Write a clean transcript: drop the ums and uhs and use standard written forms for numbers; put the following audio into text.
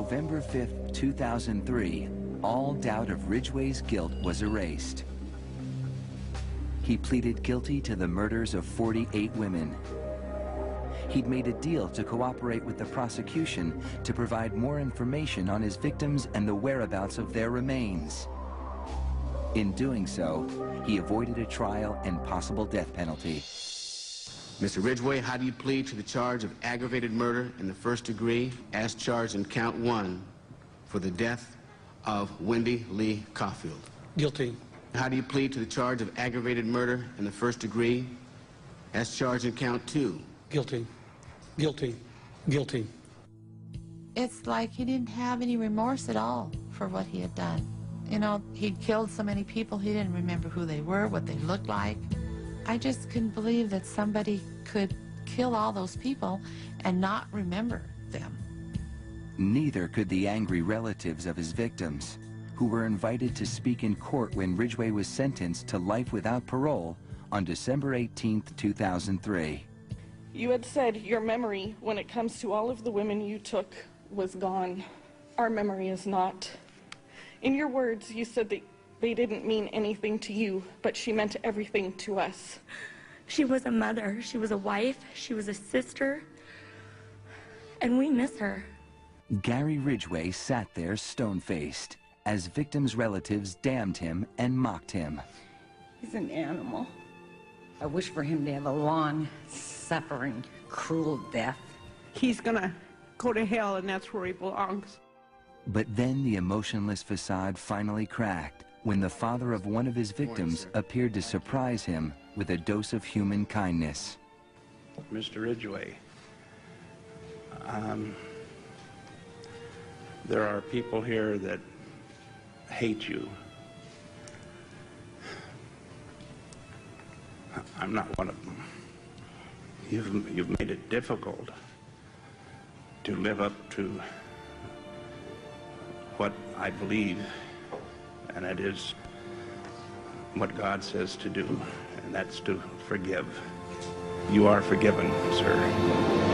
November 5th, 2003, all doubt of Ridgway's guilt was erased. He pleaded guilty to the murders of 48 women. He'd made a deal to cooperate with the prosecution to provide more information on his victims and the whereabouts of their remains. In doing so, he avoided a trial and possible death penalty. Mr. Ridgway, how do you plead to the charge of aggravated murder in the first degree as charged in count 1 for the death of Wendy Lee Caulfield? Guilty. How do you plead to the charge of aggravated murder in the first degree as charged in count 2? Guilty. Guilty. Guilty. It's like he didn't have any remorse at all for what he had done. You know, he'd killed so many people, he didn't remember who they were, what they looked like. I just couldn't believe that somebody could kill all those people and not remember them. Neither could the angry relatives of his victims, who were invited to speak in court when Ridgway was sentenced to life without parole on December 18th, 2003. You had said your memory, when it comes to all of the women you took, was gone. Our memory is not. In your words, you said that they didn't mean anything to you, but she meant everything to us. She was a mother, she was a wife, she was a sister, and we miss her. Gary Ridgway sat there stone-faced as victims' relatives damned him and mocked him. He's an animal. I wish for him to have a long, suffering, cruel death. He's gonna go to hell, and that's where he belongs. But then the emotionless facade finally cracked when the father of one of his victims appeared to surprise him with a dose of human kindness. Mr. Ridgway, there are people here that hate you. I'm not one of them. You've made it difficult to live up to what I believe, and it is what God says to do, and that's to forgive. You are forgiven, sir.